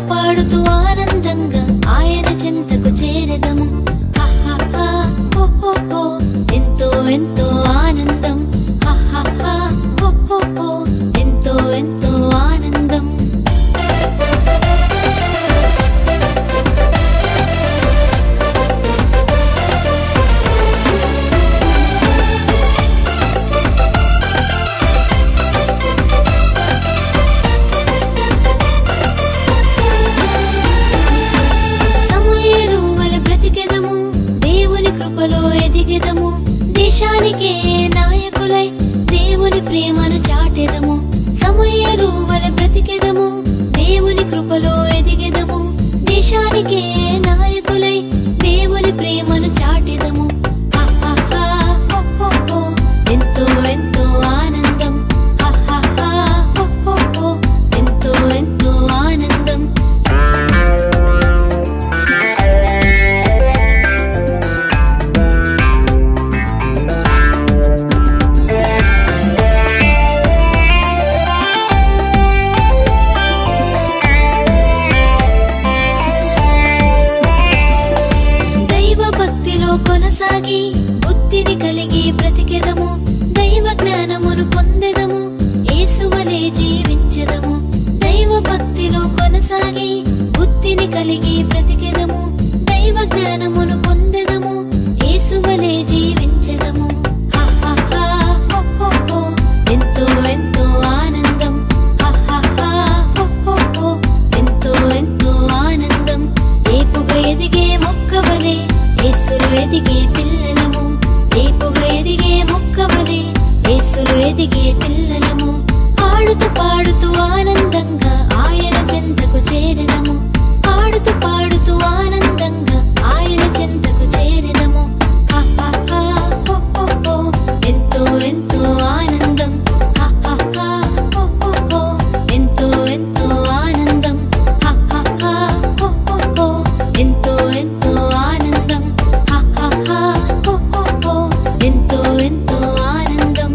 పాడుతూ ఆనందంగా ఆయన చెంతకు చేరెదము కొనసాగి బుద్ధిని కలిగి బ్రతికెదము, దైవ జ్ఞానమును పొందెదము, యేసువలే జీవించెదము. దైవ భక్తిలో కొనసాగి బుద్ధిని కలిగి బ్రతికెదము, దైవ జ్ఞానమును పొందెదము, యేసువలే జీవించెదము. ఎంతో ఎంతో ఆనందం, ఎంతో ఎంతో ఆనందం. ఏపుగా ఎదిగే మొక్కవలే యేసులో ఎదిగే పిల్లలము, ఏపుగా ఎదిగే మొక్కవలే యేసులో ఎదిగే పిల్లలము. ఆడుతూ పాడుతూ ఆనందంగా ఆయన చెంతకు చేరెదము, ఆడుతూ పాడుతూ ఆనందంగా ఆయన చెంతకు చేరెదము. ఎంతో ఎంతో ఆనందం, ఎంతో ఎంతో ఆనందం, ఎంతో ఎంతో ఆనందం, ఎంతో ఎంతో ఆనందం.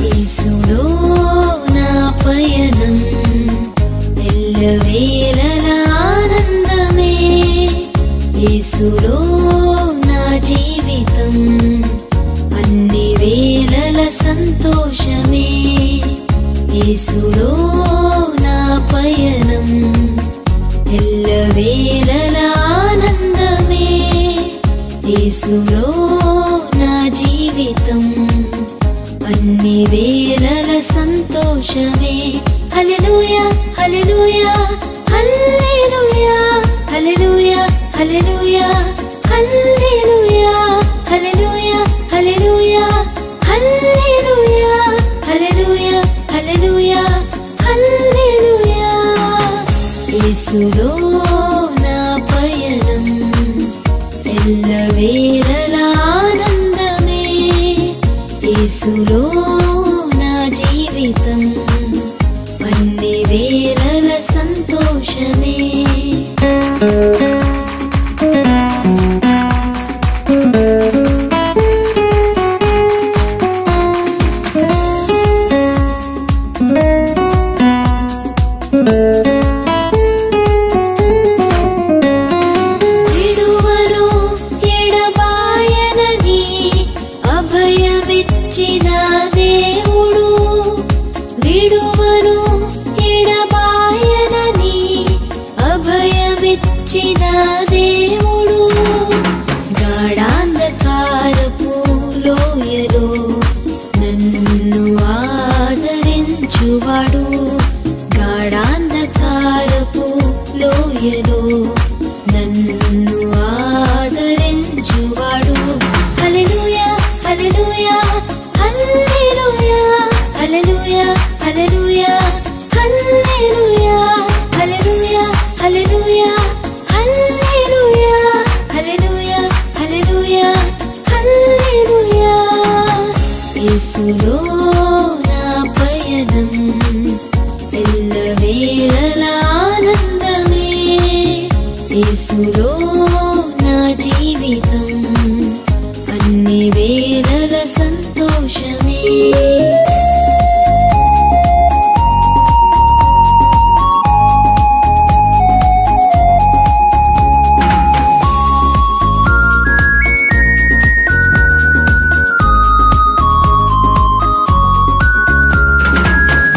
యేసులో నా పయనం ఎల్లవేళల ఆనందమే, యేసులో నా జీవితం అన్ని వేళల సంతోషమే. యేసులో నా పయనం ఎల్లవేళల ఆనందమే, యేసులో నా జీవితం అన్ని వేళల సంతోషమే. హల్లెలూయా హల్లెలూయా హల్లెలూయా హల్లెలూయా హల్లెలూయా హల్లెలూయా హల్లెలూయా హల్లెలూయా హల్లెలూయా హల్లెలూయా హల్లెలూయా హల్లెలూయా. యేసులో నా పయనం ఎల్లవేళల ఆనందమే, యేసులో నా జీవితం అన్ని వేళల సంతోషమే. విడువను ఎడబాయనని అభయమిచ్చిన దేవుడు, విడువను ఎడబాయనని అభయమిచ్చిన దేవుడు. గాఢాంధకారపు లోయలో నన్ను ఆదరించువాడు, గాఢాంధకారపు లోయలో నన్ను ఆదరించువాడు. హల్లెలూయా హల్లెలూయా హల్లెలూయా హల్లెలూయా హల్లెలూయా హల్లెలూయా హల్లెలూయా హల్లెలూయా హల్లెలూయా హల్లెలూయా హల్లెలూయా హల్లెలూయా. యేసులో నా పయనం ఎల్లవేళల ఆనందమే, యేసులో నా జీవితం అన్ని వేళల సంతోషమే.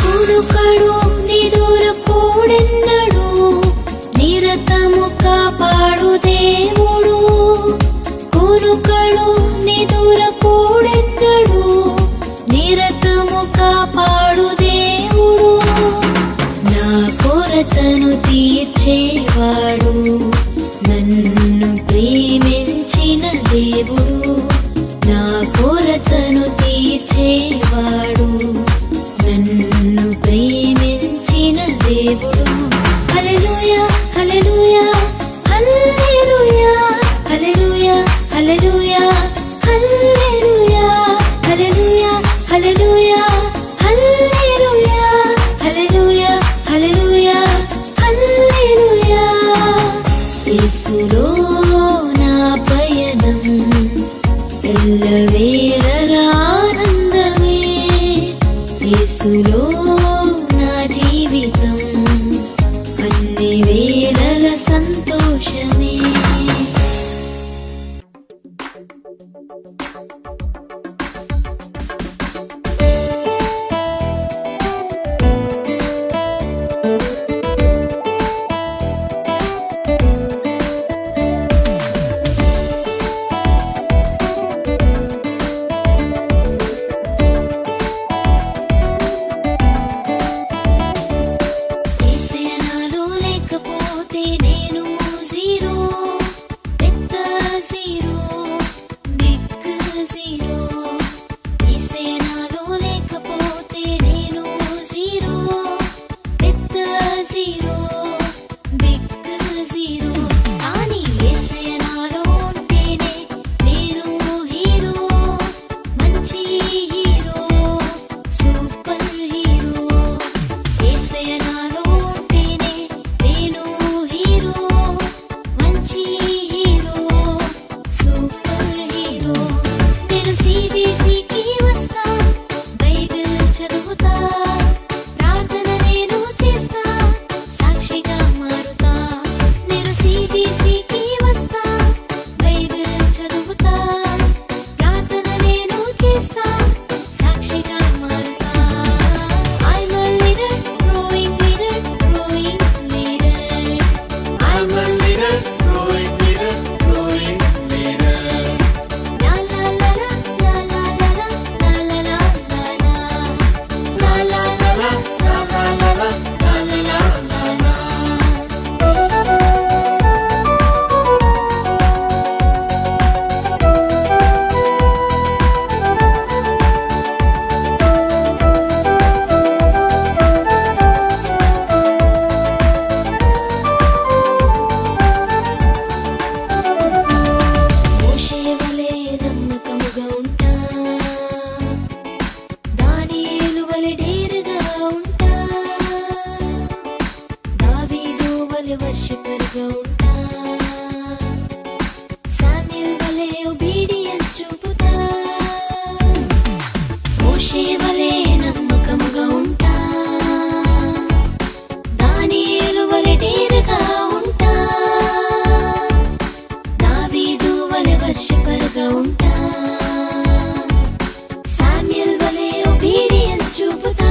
కునుకడు నిదురపోడెన్నడు, నిరతము కాపాడు దేవుడు. కునుకడు నిదురపోడెన్నడు, నిరతము కాపాడు దేవుడు. నా కొరతను తీర్చేవాడు, నన్ను ప్రేమించిన దేవుడు. నా కొరతను తీర్చేవాడు, నన్ను ప్రేమించిన దేవుడు. హల్లెలూయా హల్లెలూయా హల్లెలూయా హల్లెలూయా హల్లెలూయా హల్లెలూయా హల్లెలూయా హల్లెలూయా హల్లెలూయా హల్లెలూయా హల్లెలూయా హల్లెలూయా. వలె వర్షిపరుగా ఉంటా, శామ్యూయల్ వలె ఒబీడియన్స్ చూపుతా, మోషే వలె నమ్మకముగా ఉంటా, దానియేలు వలె డేరుగా ఉంటా, దావీదు వలె వర్షిపరుగా ఉంటా, శామ్యూయల్ వలె ఒబీడియన్స్ చూపుతా.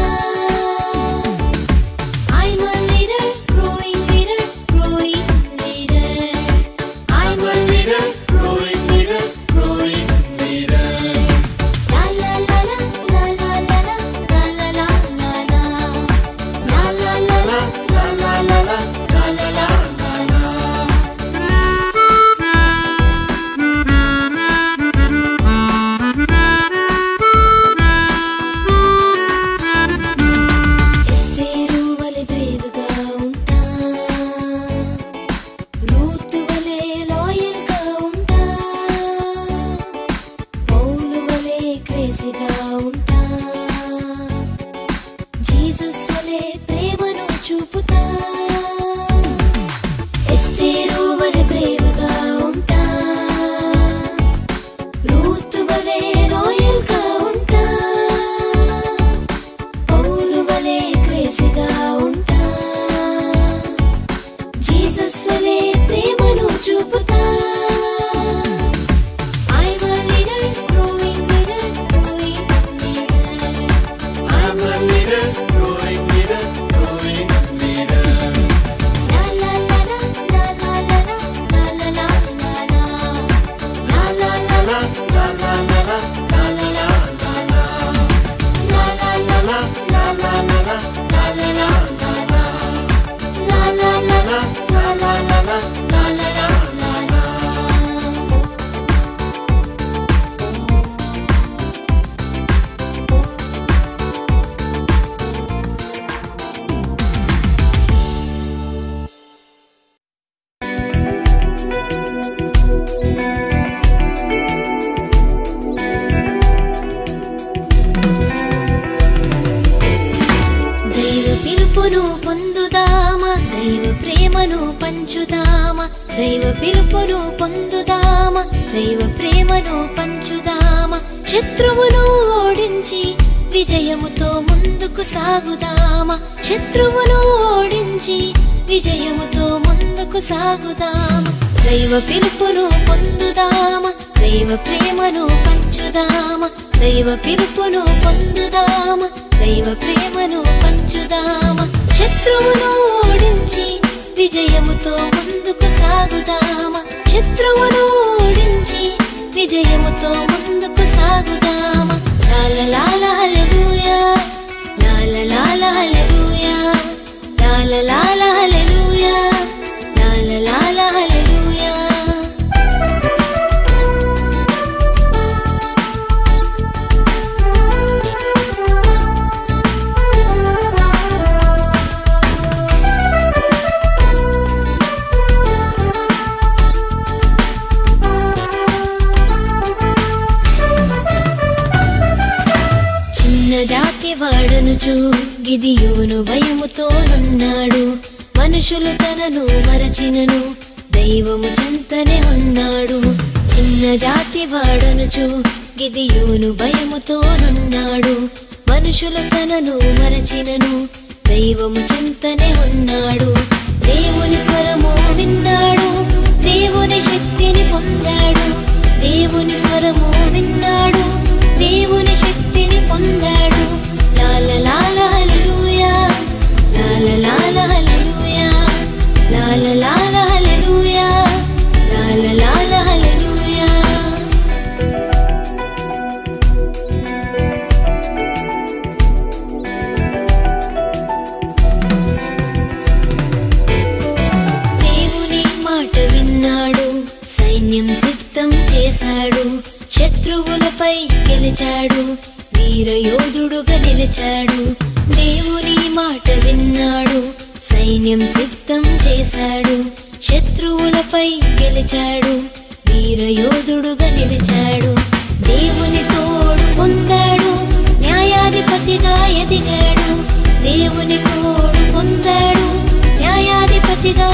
దైవ పిలుపును పొందుదామా, దైవ ప్రేమను పంచుదామా, శత్రువును ఓడించి విజయముతో ముందుకు సాగుదామా, శత్రువును ఓడించి విజయముతో ముందుకు సాగుదామా. దైవ పిలుపును పొందుదామా, దైవ ప్రేమను పంచుదామా, దైవ పిలుపును పొందుదామా, దైవ ప్రేమను పంచుదామా, శత్రువును ఓడించి విజయముతో ముందుకు సాగుదామా, శత్రువును ఓడించి విజయముతో ముందుకు సాగుదామా. లాల హల్లెలూయా, లాల హల్లెలూయా, లాల హల్లెలూయా, లాల హల్లెలూయా. జాతి వాడనుచు గిదియోను భయముతోనున్నాడు, మనుషులు తనను మరచినను దైవము చెంతనే ఉన్నాడు. చిన్న జాతి వాడనుచు గిదియోను భయముతోనున్నాడు, మనుషులు తనను మరచినను దైవము చెంతనే ఉన్నాడు. దేవుని స్వరము విన్నాడు, దేవుని శక్తిని పొందాడు, దేవుని స్వరము విన్నాడు, దేవుని శక్తిని పొందాడు. లాల హల్లెలూయా, లాల హల్లెలూయా, లాల హల్లెలూయా, లాల హల్లెలూయా. దేవుని మాట విన్నాడు, సైన్యం సిద్ధం చేశాడు, శత్రువులపై గెలిచాడు, వీరయోధుడుగా నిలిచాడు. దేవుని మాట విన్నాడు, సైన్యం సిద్ధం చేశాడు, శత్రువులపై గెలిచాడు, వీరయోధుడుగా నిలిచాడు. దేవుని తోడు పొందాడు, న్యాయాధిపతిగా ఎదిగాడు, దేవుని తోడు పొందాడు, న్యాయాధిపతిగా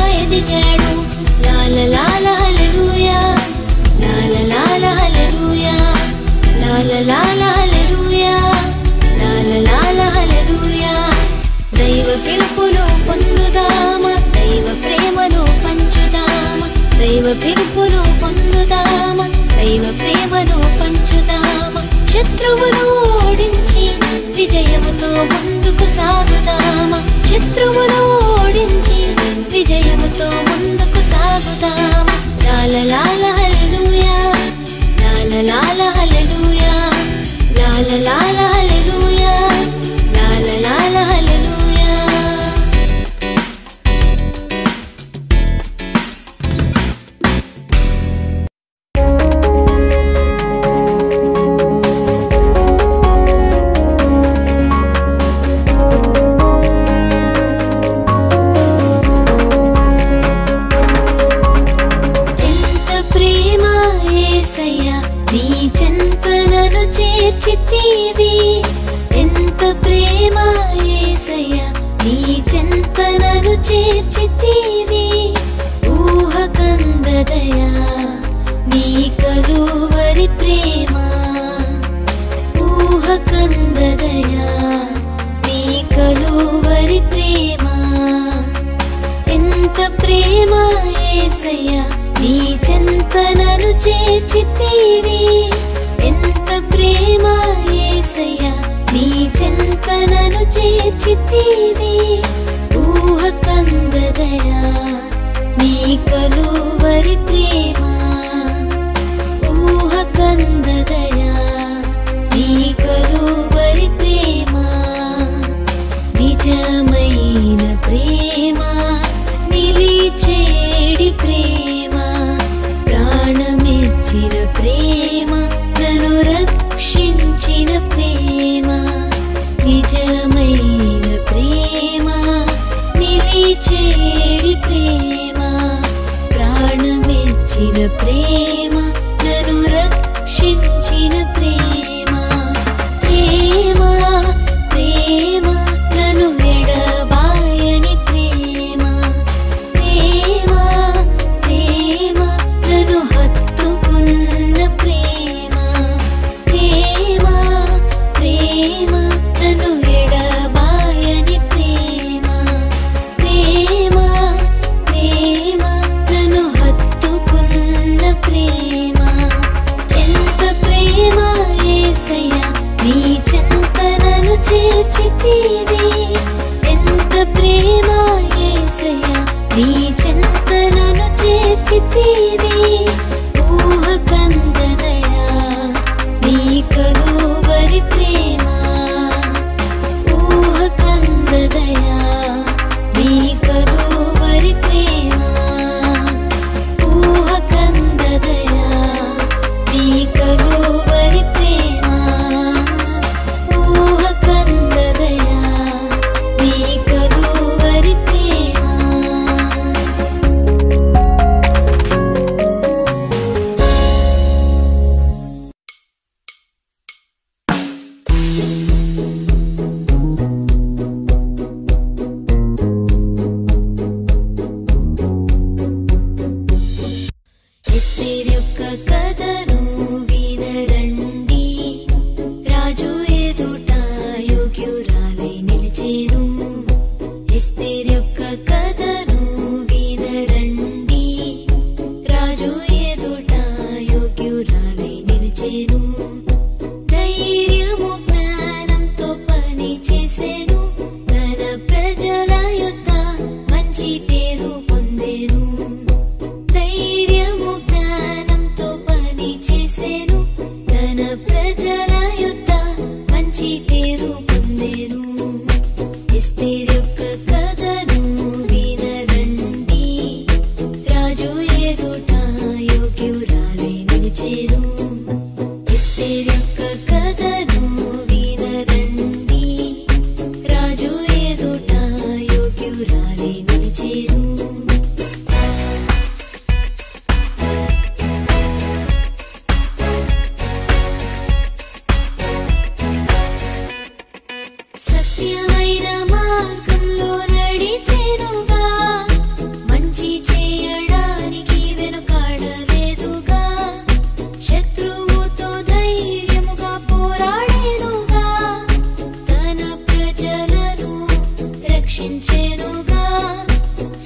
రక్షించెనుగా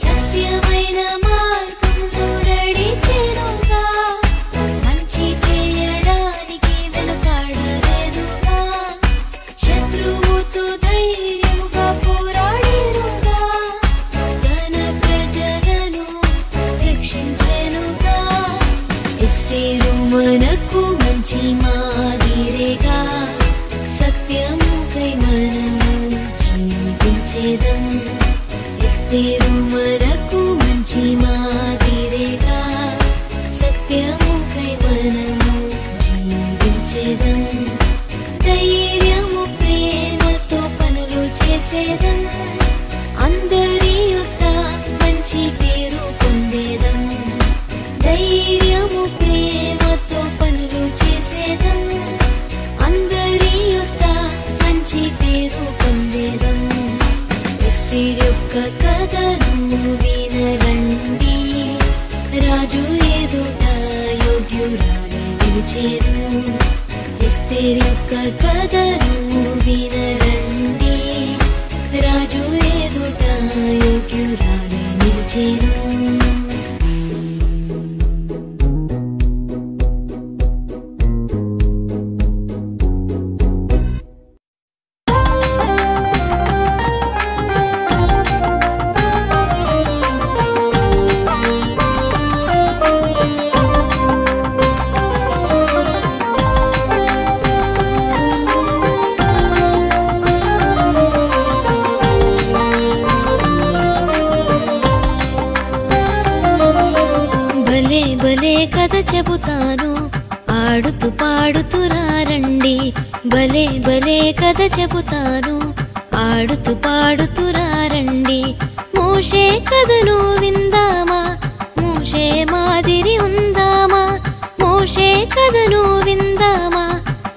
సత్యం పేరు మనకు మంచి మాదిరిగా సత్యముకై మనము జీవించేదం ధైర్యము ప్రేమతో పనులు చేసేదం అందరి యొద్ద మంచి పేరు పొందేదం ధైర్యము ప్రేమతో పనులు చేసేదం అందరి యొద్ద మంచి పేరు పొందేదం ఎస్తేరు యొక్క కథను వినరండి రాజు ఎదుట యోగ్యురాలు నిలిచేను ఎస్తేరు యొక్క కథను వినరండి రాజు ఎదుట యోగ్యురాలు నిలిచేను భలే కథ చెబుతాను ఆడుతూ పాడుతూ రండి భలే కథ చెబుతాను ఆడుతూ పాడుతూ రండి మోషే కథను విందామా మోషే మాదిరి ఉందామా మోషే కథను విందామా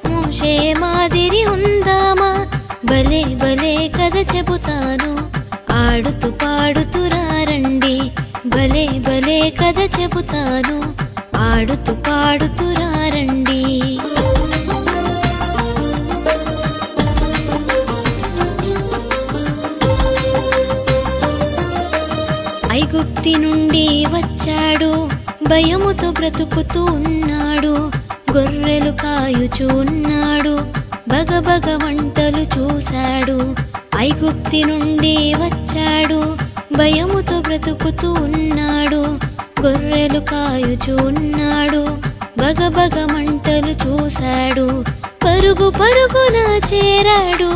మోషే మాదిరి ఉందామా భలే కథ చెబుతాను ఆడుతూ పాడుతూ రండి భలే కథ చెబుతాను ఆడుతూ పాడుతూ రండి ఐగుప్తి నుండి వచ్చాడు భయముతో బ్రతుకుతూ ఉన్నాడు గొర్రెలు కాయుచూ ఉన్నాడు బగబగ వంటలు చూశాడు ఐగుప్తి నుండి వచ్చాడు భయముతో బ్రతుకుతూ ఉన్నాడు గొర్రెలు కాయుచూ ఉన్నాడు బగబగ మంటలు చూశాడు పరుగున చేరాడు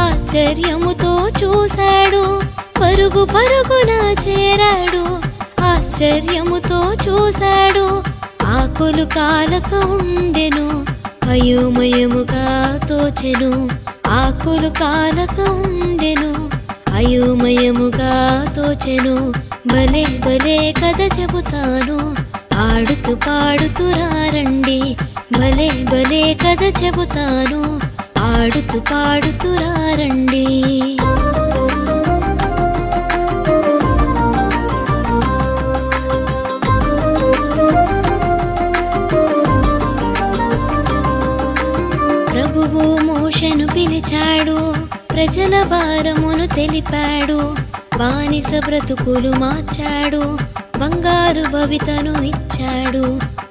ఆశ్చర్యముతో చూశాడు పరుగున చేరాడు ఆశ్చర్యముతో చూశాడు ఆకులు కాలక ఉండెను అయోమయముగా తోచెను ఆకులు కాలక ఉండెను అయోమయముగా తోచెను భలే కథ చెబుతాను ఆడుతూ పాడుతూ రండి భలే కథ చెబుతాను ఆడుతూ పాడుతూ రండి ప్రభువు మోషేను పిలిచాడు ప్రజల భారమును తెలిపాడు బానిస బ్రతుకులు మార్చాడు బంగారు భవితను ఇచ్చాడు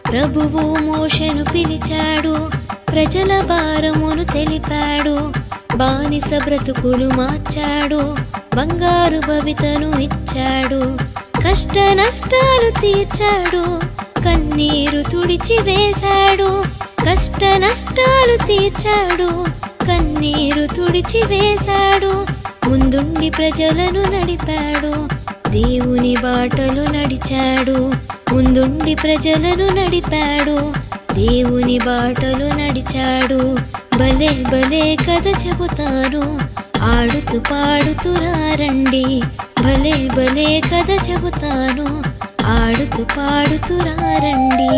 ప్రభువు మోషేను పిలిచాడు ప్రజల భారమును తెలిపాడు బానిస బ్రతుకులు మార్చాడు బంగారు భవితను ఇచ్చాడు కష్ట నష్టాలు తీర్చాడు కన్నీరు తుడిచి వేశాడు కష్ట నష్టాలు తీర్చాడు కన్నీరు తుడిచి వేశాడు ముందుండి ప్రజలను నడిపాడు దేవుని బాటలు నడిచాడు ముందుండి ప్రజలను నడిపాడు దేవుని బాటలు నడిచాడు భలే కథ చెబుతాను ఆడుతూ పాడుతూ రండి భలే కథ చెబుతాను ఆడుతూ పాడుతూ రండి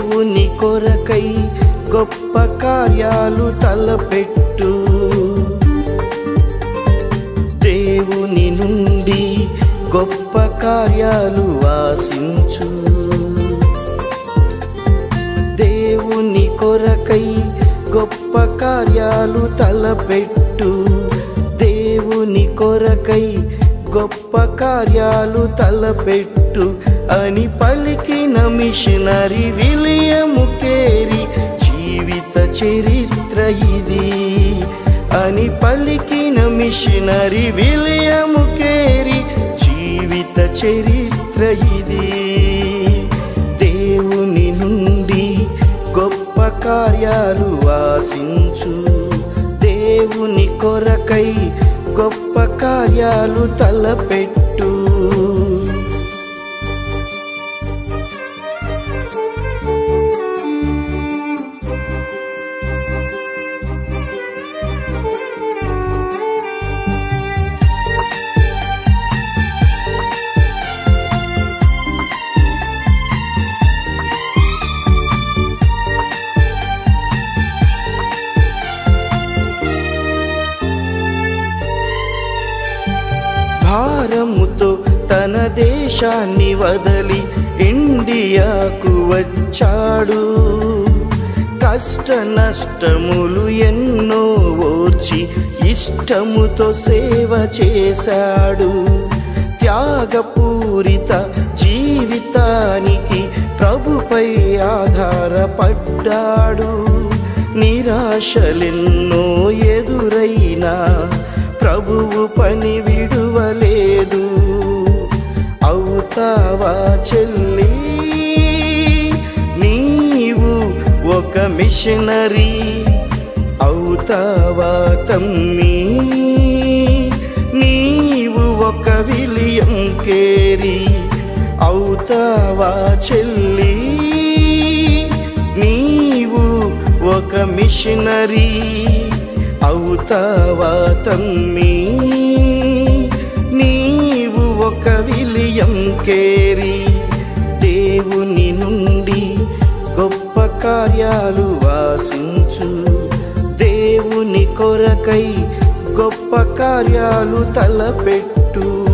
దేవుని కొరకై గొప్ప కార్యాలు తలపెట్టు. దేవుని నుండి గొప్ప కార్యాలు ఆశించు. దేవుని కొరకై గొప్ప కార్యాలు తలపెట్టు. దేవుని కొరకై గొప్ప కార్యాలు తలపెట్టు అని పలికిన మిషనరీ విలియం కేరీ జీవిత చరిత్ర ఇది. అని పలికిన మిషనరీ విలియం కేరీ జీవిత చరిత్ర ఇది. దేవుని నుండి గొప్ప కార్యాలు ఆశించు. దేవుని కొరకై గొప్ప కార్యాలు తలపెట్టు. భారముతో తన దేశాన్ని వదలి ఇండియాకు వచ్చాడు. కష్ట నష్టములు ఎన్నో ఓర్చి ఇష్టముతో సేవ చేశాడు. త్యాగపూరిత జీవితానికి ప్రభుపై ఆధారపడ్డాడు. నిరాశలెన్నో ఎదురైనా ప్రభువు పని విడువలేదు. అవుతావా చెల్లి నీవు ఒక మిషనరీ. అవుతావా తమ్మి నీవు ఒక విలియం కేరీ. అవుతావా చెల్లి నీవు ఒక మిషనరీ. అవుతావా తమ్మి నీవు ఒక విలియం కేరీ. దేవుని నుండి గొప్ప కార్యాలు ఆశించు. దేవుని కొరకై గొప్ప కార్యాలు తలపెట్టు.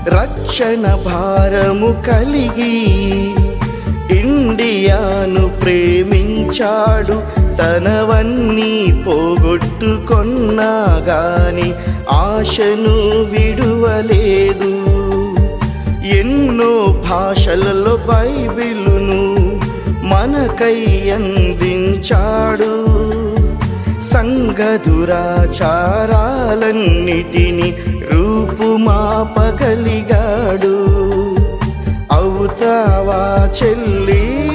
రక్షణ భారము కలిగి ఇండియాను ప్రేమించాడు. తనవన్నీ పోగొట్టుకొన్నా గాని ఆశను విడువలేదు. ఎన్నో భాషలలో బైబిలును మనకై అందించాడు. సంఘ దురాచారాలన్నిటిని రూపుమాపగలిగాడు. అవుతావా చెల్లి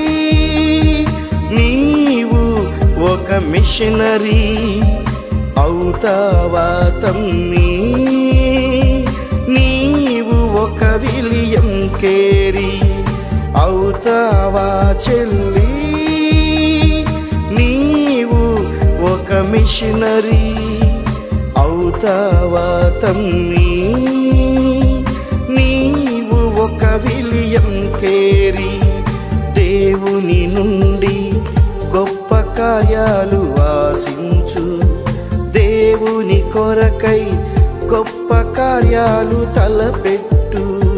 నీవు ఒక మిషనరీ. అవుతావా తమ్మి నీవు ఒక విలియం కేరీ. అవుతావా చెల్లి నీవు ఒక మిషనరీ. అవుతావా తమ్మి నీవు ఒక విలియం కేరీ. దేవుని నుండి గొప్ప కార్యాలు ఆశించు. దేవుని కొరకై గొప్ప కార్యాలు తలపెట్టు.